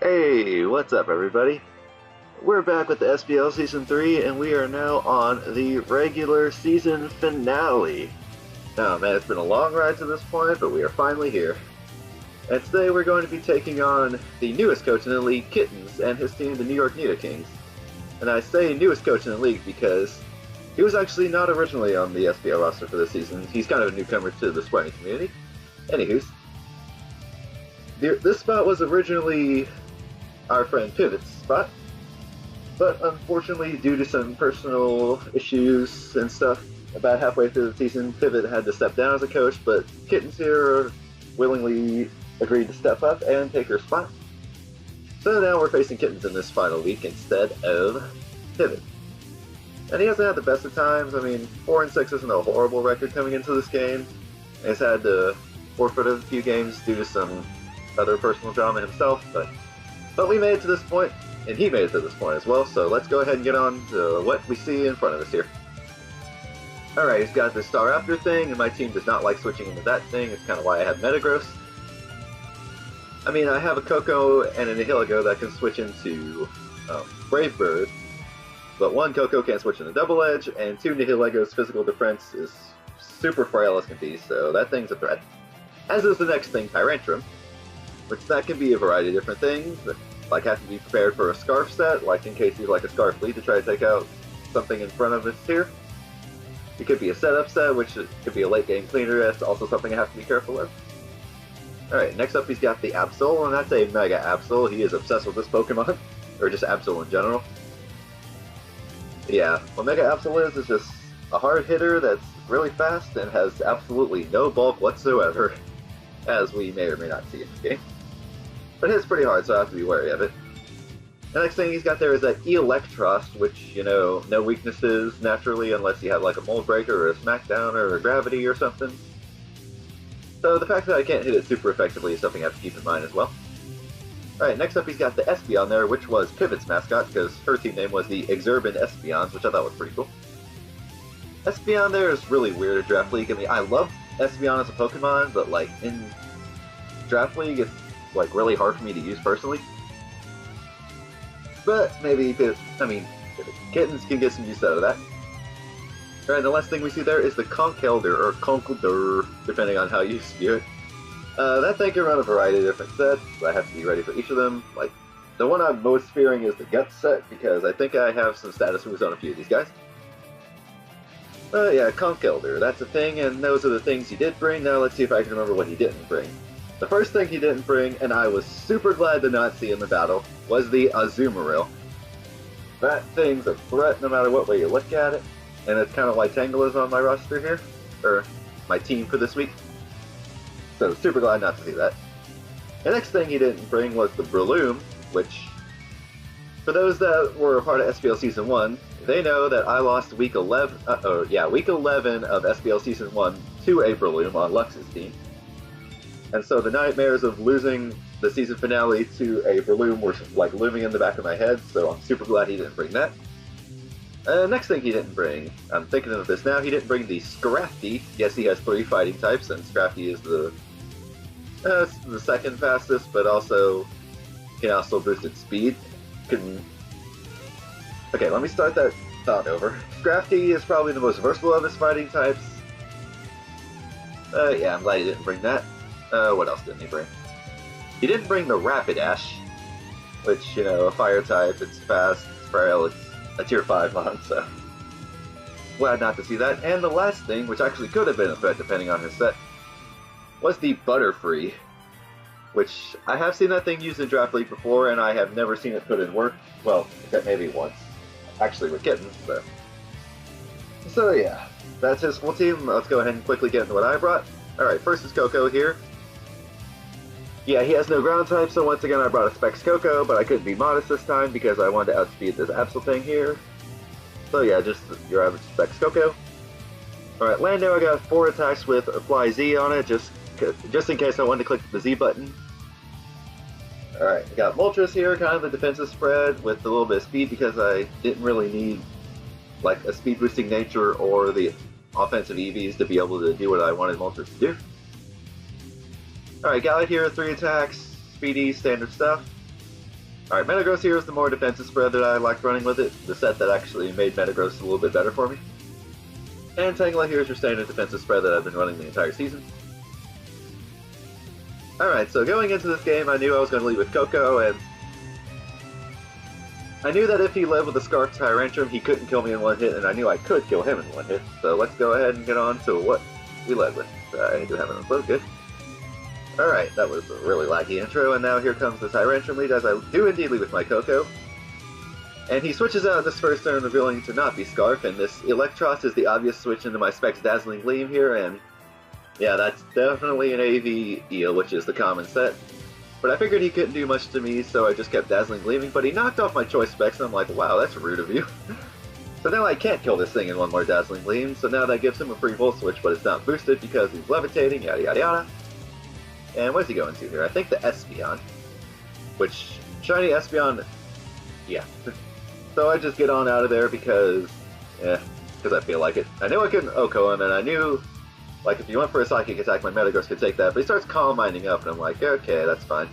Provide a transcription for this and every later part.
Hey, what's up everybody? We're back with the SBL Season 3 and we are now on the regular season finale. Oh man, it's been a long ride to this point, but we are finally here. And today we're going to be taking on the newest coach in the league, Kittens, and his team, the New York Nidokings. And I say newest coach in the league because he was actually not originally on the SBL roster for this season. He's kind of a newcomer to the sparring community. Anywho's, this spot was originally our friend Pivot's spot, but unfortunately due to some personal issues and stuff, about halfway through the season, Pivot had to step down as a coach, but Kittens here willingly agreed to step up and take her spot. So now we're facing Kittens in this final week instead of Pivot. And he hasn't had the best of times. I mean, 4-6 isn't a horrible record coming into this game. He's had to forfeit a few games due to some other personal drama himself, but we made it to this point, and he made it to this point as well, so let's go ahead and get on to what we see in front of us here. Alright, he's got the Staraptor thing, and my team does not like switching into that thing. It's kind of why I have Metagross. I mean, I have a Coco and an Nihilego that can switch into Brave Bird, but one Coco can't switch into Double Edge, and two Nihilego's physical defense is super frail as can be, so that thing's a threat. As is the next thing, Tyrantrum, which that can be a variety of different things, like have to be prepared for a Scarf set, like in case you like a Scarf lead to try to take out something in front of us here. It could be a setup set, which could be a late game cleaner, that's also something I have to be careful of. Alright, next up he's got the Absol, and that's a Mega Absol. He is obsessed with this Pokemon, or just Absol in general. Yeah, what Mega Absol is just a hard hitter that's really fast and has absolutely no bulk whatsoever, as we may or may not see in this game. But it hits pretty hard, so I have to be wary of it. The next thing he's got there is that Electrost, which, you know, no weaknesses naturally unless you have like a Mold Breaker or a Smackdown or a Gravity or something. So the fact that I can't hit it super effectively is something I have to keep in mind as well. Alright, next up he's got the Espeon there, which was Pivot's mascot, because her team name was the Exurban Espeons, which I thought was pretty cool. Espeon there is really weird at Draft League. I mean, I love Espeon as a Pokemon, but like in Draft League it's like really hard for me to use personally. But maybe, Kittens can get some use out of that. Alright, the last thing we see there is the Conkeldurr, or Conkeldurr, depending on how you view it. That thing can run a variety of different sets, so I have to be ready for each of them. Like, the one I'm most fearing is the Guts set, because I think I have some status moves on a few of these guys. Yeah, Conkeldurr, that's a thing, and those are the things he did bring. Now let's see if I can remember what he didn't bring. The first thing he didn't bring, and I was super glad to not see in the battle, was the Azumarill. That thing's a threat no matter what way you look at it, and it's kind of why Tangle is on my roster here, or my team for this week. So super glad not to see that. The next thing he didn't bring was the Breloom, which, for those that were a part of SBL Season 1, they know that I lost week 11 of SBL Season 1 to a Breloom on Lux's team. And so the nightmares of losing the season finale to a Breloom were like looming in the back of my head, so I'm super glad he didn't bring that. Next thing he didn't bring, I'm thinking of this now, he didn't bring the Scrafty. Yes, he has 3 fighting types, and Scrafty is the second fastest, but also can also boost its speed. Okay, let me start that thought over. Scrafty is probably the most versatile of his fighting types. Yeah, I'm glad he didn't bring that. What else didn't he bring? He didn't bring the Rapidash, which, you know, a fire type, it's fast, it's frail, it's a tier 5 mon, so glad not to see that. And the last thing, which actually could have been a threat depending on his set, was the Butterfree, which I have seen that thing used in Draft League before, and I have never seen it put in work. Well, except maybe once, actually with Kittens, so yeah, that's his full team. Let's go ahead and quickly get into what I brought. Alright, first is Coco here. Yeah, he has no ground type, so once again I brought a Specs Coco, but I couldn't be modest this time because I wanted to outspeed this Absol thing here. So yeah, just your average Specs Coco. Alright, Lando, I got 4 attacks with a Fly Z on it, just in case I wanted to click the Z button. Alright, I got Moltres here, kind of a defensive spread with a little bit of speed because I didn't really need like a speed boosting nature or the offensive EVs to be able to do what I wanted Moltres to do. Alright, Gallade here, 3 attacks, speedy, standard stuff. Alright, Metagross here is the more defensive spread that I liked running with it, the set that actually made Metagross a little bit better for me. And Tangela here is your standard defensive spread that I've been running the entire season. Alright, so going into this game, I knew I was going to lead with Coco, and I knew that if he led with a Scarf Tyrantrum, he couldn't kill me in one hit, and I knew I could kill him in one hit. So let's go ahead and get on to what we led with. I do have an upload, good. Alright, that was a really laggy intro, and now here comes the Tyrantrum lead, as I do indeed lead with my Coco. And he switches out this first turn, revealing to not be Scarf, and this Electros is the obvious switch into my Specs Dazzling Gleam here, and yeah, that's definitely an AV Eel, which is the common set. But I figured he couldn't do much to me, so I just kept Dazzling Gleaming, but he knocked off my Choice Specs, and I'm like, wow, that's rude of you. So now I can't kill this thing in one more Dazzling Gleam, so now that gives him a free Volt Switch, but it's not boosted because he's levitating, yada yada yada. And what's he going to here? I think the Espeon, which, shiny Espeon, yeah. So I just get on out of there because I feel like it. I knew I couldn't OHKO him, and I knew, like, if you went for a Psychic attack, my Metagross could take that, but he starts Calm Minding up, and I'm like, okay, that's fine.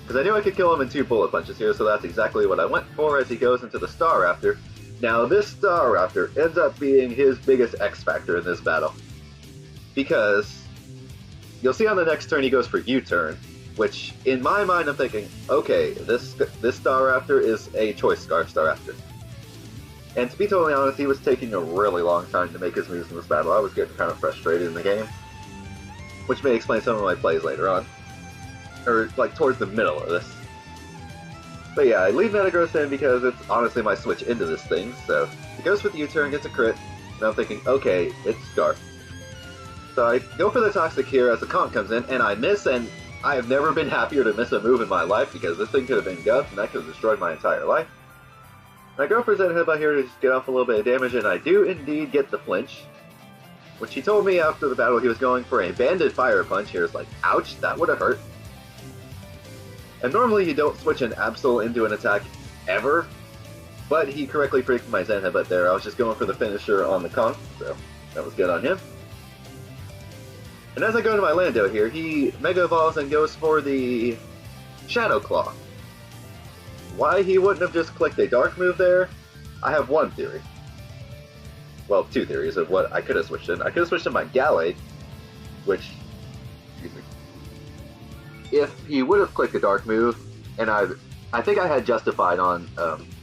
Because I knew I could kill him in 2 Bullet Punches here, so that's exactly what I went for as he goes into the Staraptor. Now, this Staraptor ends up being his biggest X factor in this battle. Because you'll see on the next turn he goes for U-turn, which, in my mind, I'm thinking, okay, this Staraptor is a Choice Scarf Staraptor. And to be totally honest, he was taking a really long time to make his moves in this battle. I was getting kind of frustrated in the game, which may explain some of my plays later on. Or, like, towards the middle of this. But yeah, I leave Metagross in because it's honestly my switch into this thing, so he goes for the U-turn, gets a crit, and I'm thinking, okay, it's Scarf. So I go for the Toxic here as the Conk comes in, and I miss, and I have never been happier to miss a move in my life, because this thing could have been Guts, and that could have destroyed my entire life. And I go for Zen Headbutt here to just get off a little bit of damage, and I do indeed get the flinch, which he told me after the battle he was going for a Banded Fire Punch here. It's like, ouch, that would have hurt. And normally you don't switch an Absol into an attack ever, but he correctly predicted my Zen Headbutt there. I was just going for the finisher on the Conk, so that was good on him. And as I go to my Lando here, he Mega Evolves and goes for the Shadow Claw. Why he wouldn't have just clicked a Dark move there, I have one theory. Well, 2 theories of what I could have switched in. I could have switched in my Gallade, which, excuse me, if he would have clicked a Dark move, and I think I had Justified on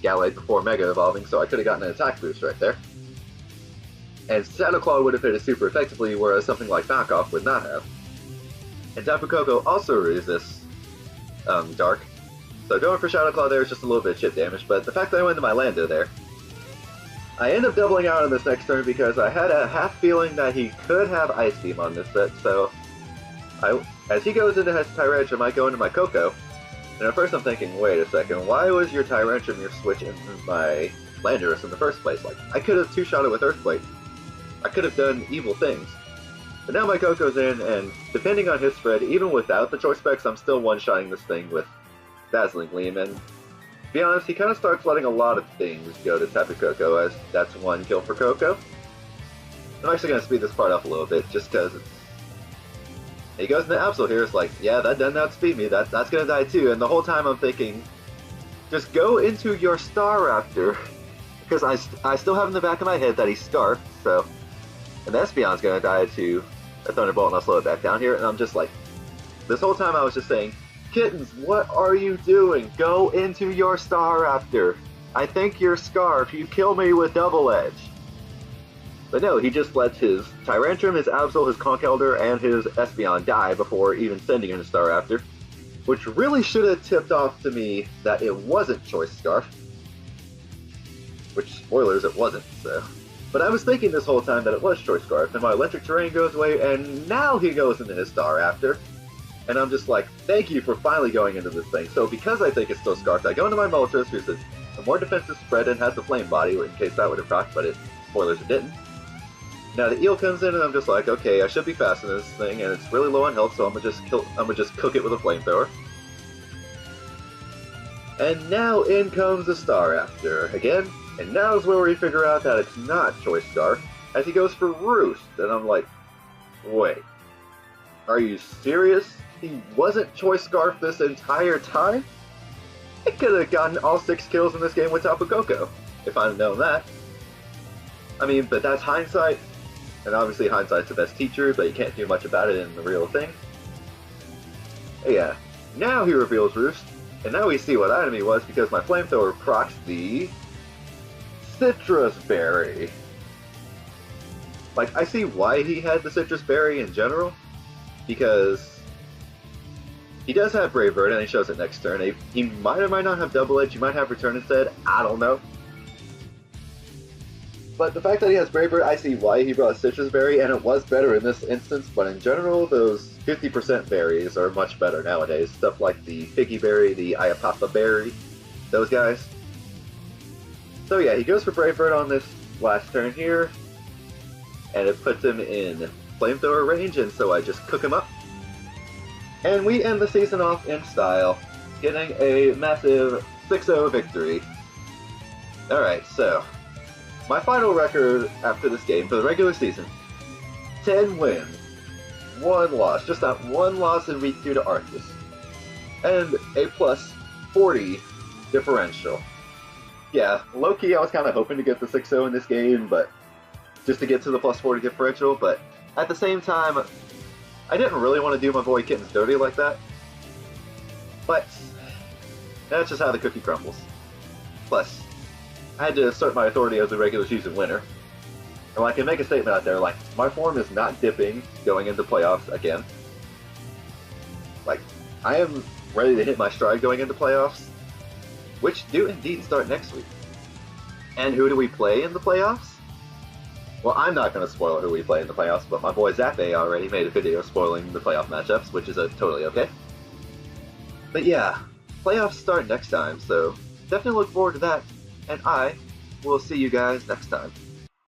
Gallade before Mega Evolving, so I could have gotten an attack boost right there. And Shadow Claw would have hit it super effectively, whereas something like Knockoff would not have. And Tapu Koko also resists Dark, so going for Shadow Claw there is just a little bit of chip damage, but the fact that I went to my Lando there, I end up doubling out on this next turn because I had a half feeling that he could have Ice Beam on this set, so as he goes into his Tyrantrum, I go into my Coco, and at first I'm thinking, wait a second, why was your Tyrantrum your switch into my Landorus in the first place? Like, I could have 2-shot it with Earthquake. I could have done evil things. But now my Coco's in, and depending on his spread, even without the Choice Specs, I'm still one-shotting this thing with Dazzling Gleam, and to be honest, he kind of starts letting a lot of things go to Tapu Koko, as that's 1 kill for Coco. I'm actually going to speed this part up a little bit, just because he goes into Absol here, it's like, yeah, that doesn't outspeed me, that's going to die too, and the whole time I'm thinking, just go into your Staraptor, because I still have in the back of my head that he's Scarfed, so, and the Espeon's going to die to a Thunderbolt, and I'll slow it back down here, and I'm just like, this whole time I was just saying, Kittens, what are you doing? Go into your Staraptor. I think you're Scarf. You kill me with Double Edge. But no, he just lets his Tyrantrum, his Absol, his Conkeldurr, and his Espeon die before even sending in a Staraptor, which really should have tipped off to me that it wasn't Choice Scarf. Which, spoilers, it wasn't, so. But I was thinking this whole time that it was Choice Scarf, and my Electric Terrain goes away, and now he goes into his Staraptor. And I'm just like, thank you for finally going into this thing. So because I think it's still Scarfed, I go into my Moltres, who's a more defensive spread and has the Flame Body, in case that would have procced, but spoilers, it didn't. Now the Eel comes in, and I'm just like, okay, I should be fast in this thing, and it's really low on health, so I'm gonna just cook it with a Flamethrower. And now in comes the Staraptor again, and now is where we figure out that it's not Choice Scarf, as he goes for Roost, and I'm like, wait, are you serious? He wasn't Choice Scarf this entire time? I could have gotten all 6 kills in this game with Tapu Koko, if I'd known that. I mean, but that's hindsight, and obviously hindsight's the best teacher, but you can't do much about it in the real thing. But yeah, now he reveals Roost, and now we see what item he was because my flamethrower procs the Citrus Berry. Like, I see why he had the Citrus Berry in general, because he does have Brave Bird and he shows it next turn. He might or might not have Double Edge, he might have Return instead, I don't know. But the fact that he has Brave Bird, I see why he brought Citrus Berry, and it was better in this instance, but in general, those 50% berries are much better nowadays. Stuff like the Figgy Berry, the Ayapapa Berry, those guys. So yeah, he goes for Brave Bird on this last turn here, and it puts him in flamethrower range, and so I just cook him up. And we end the season off in style, getting a massive 6-0 victory. Alright, so my final record after this game for the regular season, 10 wins, 1 loss, just that 1 loss in week 2 to Arceus, and a plus 40 differential. Yeah, low-key I was kind of hoping to get the 6-0 in this game, but just to get to the plus 40 differential, but at the same time, I didn't really want to do my boy Kittens dirty like that. But that's just how the cookie crumbles. Plus, I had to assert my authority as a regular season winner. And I can make a statement out there like, my form is not dipping going into playoffs again. Like, I am ready to hit my stride going into playoffs, which do indeed start next week. And who do we play in the playoffs? Well, I'm not going to spoil who we play in the playoffs, but my boy Zappe already made a video spoiling the playoff matchups, which is totally okay. But yeah, playoffs start next time, so definitely look forward to that, and I will see you guys next time.